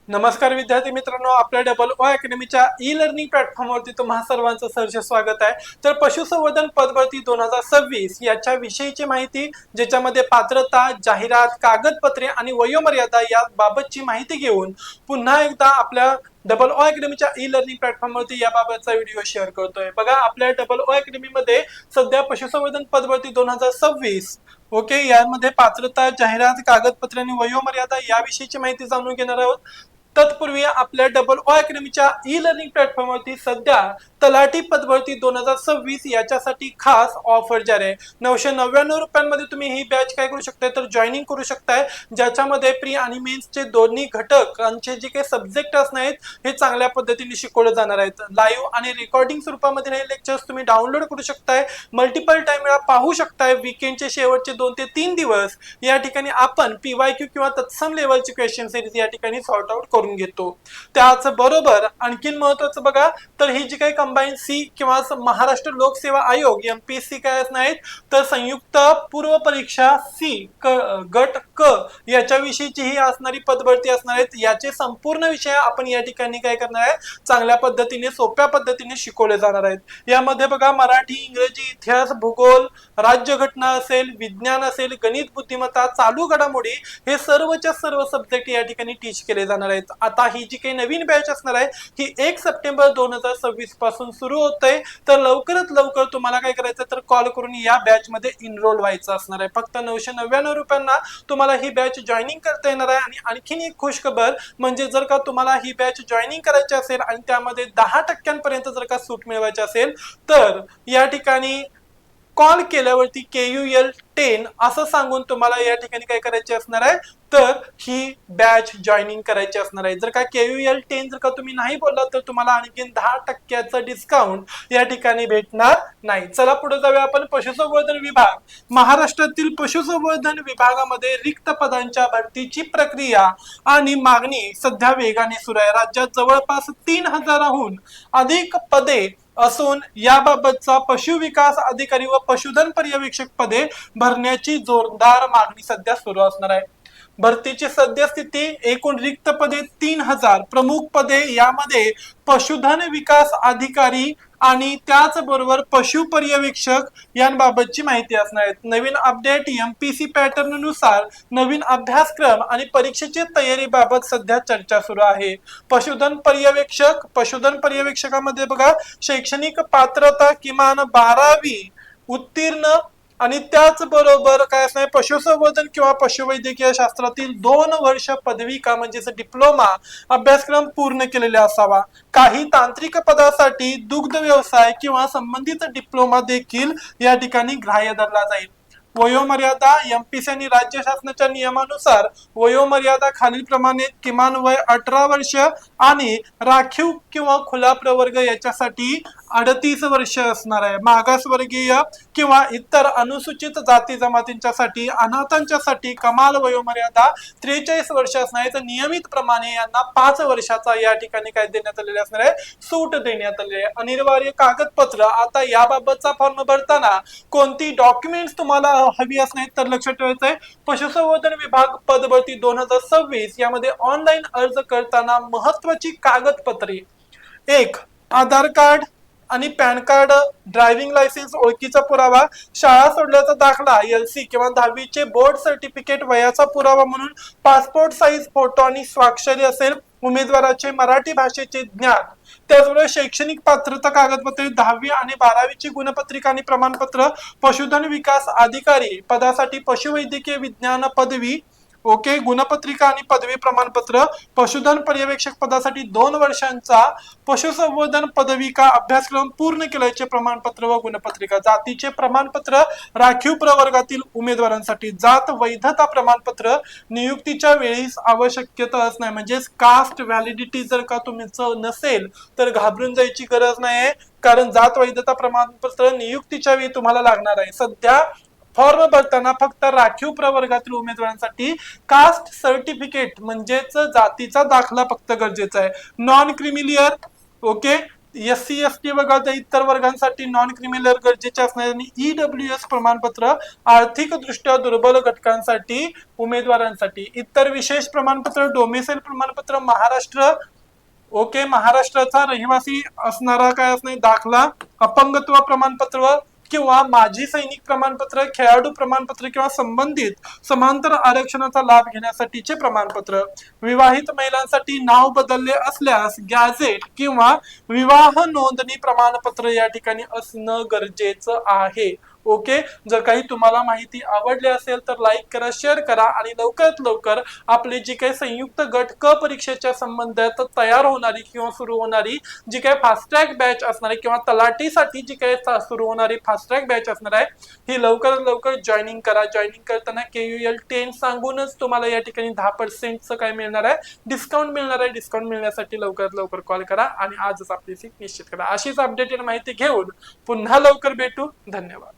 नमस्कार विद्यार्थी मित्रांनो, आपल्या डबल ओ अकॅडमीच्या ई लर्निंग प्लॅटफॉर्मवरती तुम्हा सर्वांचं सहर्ष स्वागत आहे। तर पशुसंवर्धन पदभरती 2026 याच्या विषयीची माहिती, ज्याच्यामध्ये पात्रता, जाहिरात, कागदपत्रे आणि वयोमर्यादा या बाबतची माहिती घेऊन पुन्हा एकदा आपल्या डबल ओ अकॅडमीच्या ई लर्निंग प्लॅटफॉर्मवरती याबाबतचा व्हिडिओ शेअर करतोय। बघा, आपल्या डबल ओ अकॅडमीमध्ये सध्या पशुसंवर्धन पदभरती 2026 ओके, यामध्ये पात्रता, जाहिरात, कागदपत्रे आणि वयोमर्यादा याविषयीची माहिती जाणून घेणार आहोत। तत्पूर्वी आपल्या डबल ओ अकॅडमीच्या ई लर्निंग प्लॅटफॉर्मवरती सध्या तलाठी पदभरती 2026 याच्यासाठी खास ऑफर जारी आहे। 999 रुपयांमध्ये तुम्ही ही बॅच काय करू शकताय तर जॉईनिंग करू शकताय, ज्याच्यामध्ये प्री आणि मेन्सचे दोन्ही घटकांचे जे काही सब्जेक्ट असणार आहेत हे चांगल्या पद्धतीने शिकवले जाणार आहेत। लाईव्ह आणि रेकॉर्डिंग स्वरूपामध्ये हे लेक्चर्स तुम्ही डाउनलोड करू शकताय, मल्टिपल टाइम वेळा पाहू शकताय। वीकेंडचे शेवटचे 2 ते 3 दिवस या ठिकाणी आपण पीवायक्यू किंवा तत्सम लेवलची क्वेश्चन सिरीज या ठिकाणी सॉर्ट आउट करून घेतो। त्याच बरोबर आणखीन महत्त्वाचं बघा, तर ही जी काही कंबाईन सी किंवा महाराष्ट्र लोकसेवा आयोग एमपीएससी काय असणार आहेत तर संयुक्त पूर्व परीक्षा सी गट क याच्याविषयीची ही असणारी पदभरती असणार आहेत। याचे संपूर्ण विषय आपण या ठिकाणी काय करणार आहे, चांगल्या पद्धतीने सोप्या पद्धतीने शिकवले जाणार आहेत। यामध्ये बघा, मराठी, इंग्रजी, इतिहास, भूगोल, राज्यघटना असेल, विज्ञान असेल, गणित, बुद्धिमत्ता, चालू घडामोडी हे सर्वच्या सर्व सब्जेक्ट या ठिकाणी टीच केले जाणार आहेत। आता ही जी काही नवीन बॅच असणार आहे ही 1 सप्टेंबर 2026 पासून सुरू होते। तर लवकरात लवकर तुम्हाला काय करायचं तर कॉल करून या बॅच मध्ये इनरोल व्हायचं असणार आहे। फक्त 999 रुपयांना तुम्हाला ही बॅच जॉईनिंग करता येणार आहे। आणि आणखीन एक खुश खबर म्हणजे, जर का तुम्हाला ही बॅच जॉईनिंग करायची असेल आणि त्यामध्ये 10% जर का सूट मिळवायची असेल तर या ठिकाणी कॉल केल्यावरती KUL 10 असं सांगून तुम्हाला या ठिकाणी काय करायचे असणार आहे तर ही बॅच जॉईनिंग करायची असणार आहे। जर का KUL 10 जर का तुम्ही नाही बोलला तर तुम्हाला आणखीन 10% डिस्काउंट या ठिकाणी भेटणार नाही। चला पुढे जाऊया आपण। पशुसंवर्धन विभाग, महाराष्ट्रातील पशुसंवर्धन विभागामध्ये रिक्त पदांच्या भरतीची प्रक्रिया आणि मागणी सध्या वेगाने सुरू आहे। राज्यात जवळपास 3000हून अधिक पदे असून याबाबतचा पशु विकास अधिकारी व पशुधन पर्यवेक्षक पदे भरण्याची जोरदार मागणी सध्या सुरू असणार आहे। भरतीची सद्यस्थिती, एकूण रिक्त पदे 3000, प्रमुख पदे यामध्ये पशुधन विकास अधिकारी आणि त्याचबरोबर पशु पर्यवेक्षक यांबाबतची माहिती असणार आहे। नवीन अपडेट, एमपीसी पॅटर्न नुसार नवीन अभ्यासक्रम आणि परीक्षेची तयारीबाबत सध्या चर्चा सुरू आहे। पशुधन पर्यवेक्षकामध्ये बघा, शैक्षणिक पात्रता किमान 12वी उत्तीर्ण आणि त्याचबरोबर काय असणार, पशुसंवर्धन किंवा पशुवैद्यकीय शास्त्रातील 2 वर्ष पदविका म्हणजेच डिप्लोमा अभ्यासक्रम पूर्ण केलेला असावा। काही तांत्रिक पदासाठी दुग्ध व्यवसाय किंवा संबंधित डिप्लोमा देखील या ठिकाणी ग्राह्य धरला जाईल। वयोमर्यादा, एमपीसी आणि राज्य शासनाच्या नियमानुसार वयोमर्यादा खालील प्रमाणे, किमान वय 18 वर्ष आणि राखीव किंवा खुला प्रवर्ग याच्यासाठी 38 वर्ष असणार आहे। मागासवर्गीय किंवा इतर अनुसूचित जाती जमातींच्यासाठी, अनाथांच्यासाठी कमाल वयोमर्यादा 43 वर्ष असणार आहे। तर नियमित प्रमाणे यांना 5 वर्षाचा या ठिकाणी काय देण्यात आलेले असणार आहे, सूट देण्यात आलेली आहे। अनिवार्य कागदपत्र, आता याबाबतचा फॉर्म भरताना कोणती डॉक्युमेंट्स तुम्हाला हवी असणार तर लक्षात ठेवायचं आहे, पशुसंवर्धन विभाग पदभरती 2026 यामध्ये ऑनलाईन अर्ज करताना महत्वाची कागदपत्रे, 1 आधार कार्ड आणि पॅन कार्ड, ड्रायव्हिंग लायसन्स, ओळखीचा पुरावा, शाळा सोडल्याचा दाखला, LC किंवा 10वीचे बोर्ड सर्टिफिकेट, वयाचा पुरावा म्हणून पासपोर्ट साईज फोटो आणि स्वाक्षरी असेल, उमेदवाराचे मराठी भाषेचे ज्ञान, त्याचबरोबर शैक्षणिक पात्रता कागदपत्रे, 10वी आणि 12वीची गुणपत्रिका आणि प्रमाणपत्र, पशुधन विकास अधिकारी पदासाठी पशुवैद्यकीय विज्ञान पदवी ओके, गुणपत्रिका आणि पदवी प्रमाणपत्र, पशुधन पर्यवेक्षक पदासाठी 2 वर्षांचा पशुसंवर्धन पदविका अभ्यासक्रम पूर्ण केल्याचे प्रमाणपत्र व गुणपत्रिका, जातीचे प्रमाणपत्र राखीव प्रवर्गातील उमेदवारांसाठी, जात वैधता प्रमाणपत्र, नियुक्तीच्या वेळीस आवश्यकता असणार म्हणजे कास्ट व्हॅलिडिटी जर का तुमचं नसेल तर घाबरून जायची गरज नाही, कारण जात वैधता प्रमाणपत्र नियुक्तीच्या वेळी तुम्हाला लागणार आहे। सध्या फॉर्म भरताना फक्त राखीव प्रवर्गातील उमेदवारांसाठी कास्ट सर्टिफिकेट म्हणजेच जातीचा दाखला फक्त गरजेचा आहे। Non creamy layer okay, SC ST वगळता इतर वर्गांसाठी नॉन क्रिमिनल गरजेचे असणारे आणि EWS प्रमाणपत्र आर्थिकदृष्ट्या दुर्बल घटकांसाठी उमेदवारांसाठी. इतर विशेष प्रमाणपत्र डोमिसाईल प्रमाणपत्र महाराष्ट्र, ओके, महाराष्ट्राचा रहिवासी असणारा काय असणे दाखला, अपंगत्व प्रमाणपत्र किंवा माजी सैनिक प्रमाणपत्र, खेळाडू प्रमाणपत्र किंवा संबंधित समांतर आरक्षणाचा लाभ घेण्यासाठीचे प्रमाणपत्र. विवाहित महिलांसाठी नाव बदलले असल्यास गॅझेट किंवा विवाह नोंदणी प्रमाणपत्र या ठिकाणी असणं गरजेचं आहे. ओके, जर काही तुम्हाला माहिती आवडली असेल तर लाईक करा, शेअर करा आणि लवकरात लवकर आपली जी काही संयुक्त गट क परीक्षेच्या संबंधात तयार होणारी किंवा सुरू होणारी जी काही फास्ट ट्रॅक बॅच असणार आहे किंवा तलाठीसाठी जी काही सुरू होणारी फास्ट ट्रॅक बॅच असणार आहे ही लवकरात लवकर जॉईनिंग करा. जॉईनिंग करताना KUL 10 सांगूनच तुम्हाला या ठिकाणी 10% काय मिळणार आहे, डिस्काउंट मिळणार आहे. डिस्काउंट मिळण्यासाठी लवकरात लवकर कॉल करा आणि आजच आपली सीट निश्चित करा. अशीच अपडेटेड माहिती घेऊन पुन्हा लवकर भेटू. धन्यवाद.